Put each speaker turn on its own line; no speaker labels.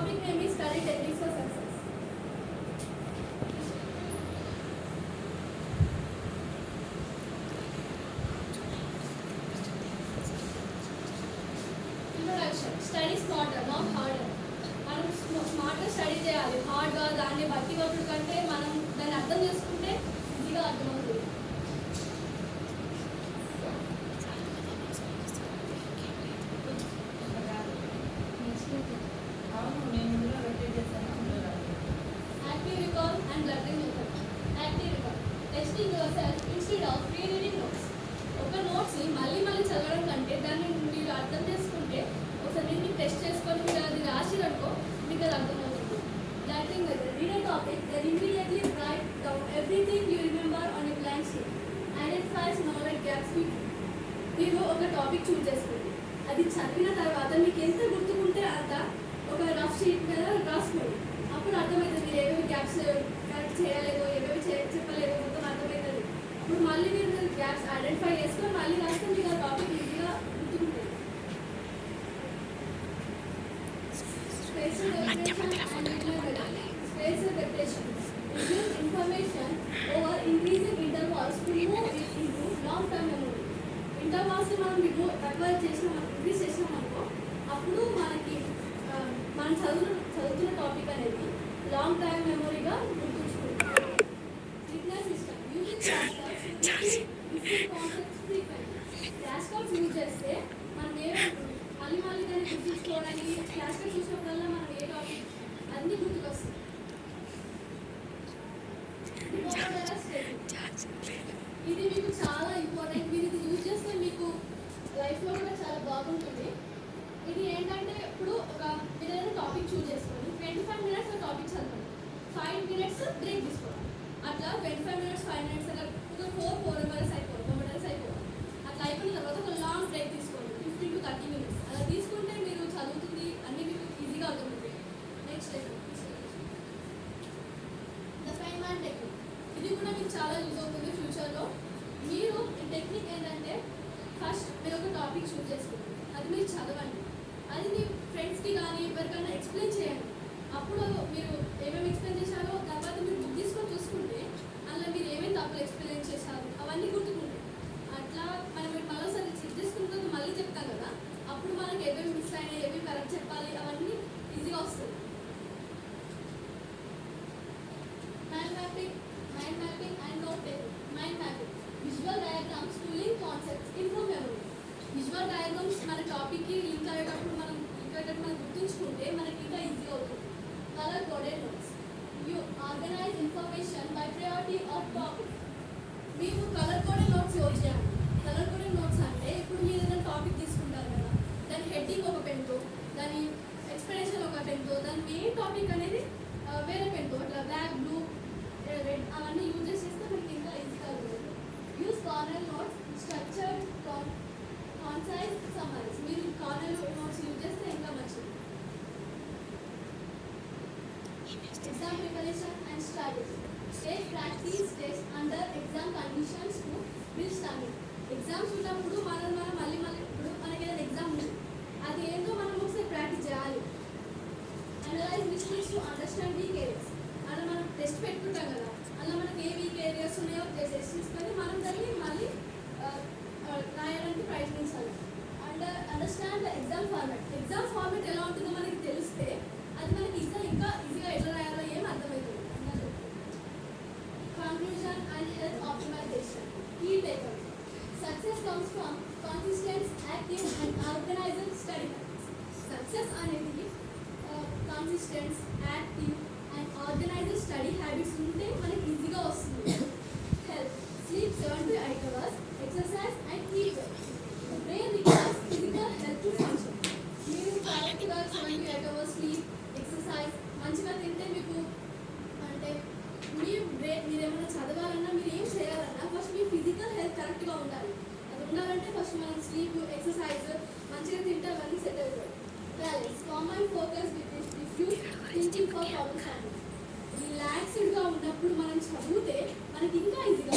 topic name is study techniques for success. Introduction. Study smarter, not harder. మనం స్మార్ట్గా study చేయాలి. హార్డ్గా దాన్ని బట్టి కొట్టుడు కంటే మనం దాన్ని అర్థం చేసుకుంటే ఈజీగా అర్థమవుతుంది. Active recall and learning method. Active recall. Testing yourself instead of rereading notes. ఒక నోట్స్ని మళ్ళీ చదవడం కంటే దాన్ని మీరు అర్థం చేసుకుంటే ఒకసారి మీరు టెస్ట్ చేసుకొని మీరు అది రాసిరనుకో మీకు అది అర్థమవుతుంది. Writing method. Read a topic, then immediately write down everything you remember on a blank sheet. Identifies knowledge gaps quickly. మీరు ఒక టాపిక్ చూస్ చేసుకోండి. అది చదివిన తర్వాత మీకు ఎంత గుర్తుకుంటే అంత ఒక రఫ్ షీట్ మీద రాసుకోండి. అప్పుడు అర్థమవుతుంది మీరు ఏవేవి గ్యాప్స్ కరెక్ట్ చేయలేదో ఏవేవి చెప్పలేదో మొత్తం అర్థమవుతుంది. ఇప్పుడు మళ్ళీ మీరు గ్యాప్స్ ఐడెంటిఫై చేసుకొని మళ్ళీ రాస్తే మీకు ఆ టాపిక్ ఈజీగా గుర్తుకుంటుంది. Spaced repetition. Reduce information over increasing intervals to move it into long-term memory. Intervals మనం తక్కువ ఇంక్రీజ్ చేసినాం అనుకో అప్పుడు మనకి మనం చదువుతున్న టాపిక్ అనేది లాంగ్ టైమ్ మెమొరీగా గుర్తుంచుకుంటాం. Signal system. Using flash cards use చేస్తే మనం మళ్ళీ దాన్ని గుర్తుంచుకోవడానికి ఫ్లాష్ కార్డ్ చూసినప్పుడల్లా మనం ఏ టాపిక్ అన్నీ గుర్తుకొస్తుంది. ఇది మీకు చాలా ఇంపార్టెంట్. మీరు ఇది యూజ్ చేస్తే మీకు లైఫ్లో కూడా చాలా బాగుంటుంది. ఇది ఏంటంటే ఇప్పుడు మీరు ఏదైనా టాపిక్ చూజ్ చేసుకోండి. 25 minutes టాపిక్ చదవండి. 5 minutes బ్రేక్ తీసుకోవాలి. అట్లా 25 minutes 5 minutes అట్లా 4 hours అయిపోవాలి. అట్లా అయిపోయిన తర్వాత ఒక లాంగ్ బ్రేక్ తీసుకోండి. 15 to 30 minutes అలా తీసుకుంటే మీరు చదువుతుంది అన్నీ మీకు ఈజీగా అవుతుంది. Next the Feynman technique. ఇది కూడా మీకు చాలా యూజ్ అవుతుంది ఫ్యూచర్లో. మీరు టెక్నిక్ ఏంటంటే ఫస్ట్ మీరు ఒక టాపిక్ చూజ్ చేసుకోండి. అది మీరు చదవండి. అది మీ ఫ్రెండ్స్కి కానీ ఎవరికైనా ఎక్స్ప్లెయిన్ చేయండి. అప్పుడు మీరు ఏమేమి ఎక్స్ప్లెయిన్ చేశారో తర్వాత మీరు బుక్ తీసుకొని చూసుకుంటే అందులో మీరు ఏమేమి తప్పులు ఎక్స్ప్లెయిన్ చేశారు అవన్నీ గుర్తుకుంటాయి. అట్లా మనం మరోసారి చెక్ చేసుకుంటే మళ్ళీ చెప్తాం కదా అప్పుడు మనకి ఏమేమి మిస్ అయినాయి ఏమేమి కరెక్ట్ చెప్పాలి అవన్నీ ఈజీగా వస్తుంది. Mind mapping and note taking. Mind mapping. Visual diagrams to link concepts improve memory. Visual diagrams మన టాపిక్కి లింక్ అయ్యేటప్పుడు మనం గుర్తుంచుకుంటే మనకి ఇంకా ఈజీ అవుతుంది. Colour coded notes. You organise information by priority of topic. మీరు కలర్ కోడెడ్ నోట్స్ యూజ్ చేయండి. Colour coded notes అంటే ఇప్పుడు మీరు ఏదైనా టాపిక్ తీసుకుంటారు కదా దాని హెడ్డింగ్ ఒక పెన్తో దాని ఎక్స్ప్లెనేషన్ ఒక పెన్తో దాని మెయిన్ టాపిక్ అనేది వేరే పెన్తో అట్లా బ్లాక్ బ్లూ రెడ్ అవన్నీ యూజ్ చేస్తే మనకి ఇంకా ఈజీగా అవుతుంది. Use corner notes structured concise summaries. మీరు కార్నర్ నోట్స్ యూజ్ చేస్తే ఇంకా మంచిది. Exam preparation and strategy. Take practice tests under exam conditions to build stamina. Exams ఉన్నప్పుడు మనం మళ్ళీ ఇప్పుడు మనకి ఏదైనా ఎగ్జామ్ ఉంది అది ఏంటో మనం ఒకసారి ప్రాక్టీస్ చేయాలి. Analyse mistakes to understand weak areas. అలా మనం టెస్ట్ పెట్టుకుంటాం కదా అలా మనకి ఏ వీక్ ఏరియాస్ ఉన్నాయో టెస్ట్ తీసుకొని మనం దాన్ని మళ్ళీ రాయడానికి ప్రయత్నించాలి. అండర్స్టాండ్ ద ఎగ్జామ్ ఫార్మాట్ ఎలా ఉంటుందో మనకి తెలిస్తే అది మనకి ఇంకా ఈజీగా ఎట్లా రాయాలో ఏం అర్థమవుతుంది. Conclusion and health optimization. Key taker. Success comes from consistent active and organized study. Success అనేది consistent active and organized study habits ఉంటే మనకి ఈజీగా వస్తుంది. Health. Sleep 7 to 8 hours, exercise and eat well. Brain requires physical health to function. మీరు కరెక్ట్గా 7 to 8 hours sleep exercise మంచిగా తింటే మీకు అంటే మీరేమైనా చదవాలన్నా మీరు ఏం చేయాలన్నా ఫస్ట్ మీ ఫిజికల్ హెల్త్ కరెక్ట్గా ఉండాలి. అది ఉండాలంటే ఫస్ట్ మనం స్లీప్ ఎక్సర్సైజ్ మంచిగా తింటే అవన్నీ సెట్ అవుతాయి. Balance. Common focus diffuse thinking for problem solving. రిలాక్స్డ్గా ఉన్నప్పుడు మనం చదివితే మనకి ఇంకా ఈజీగా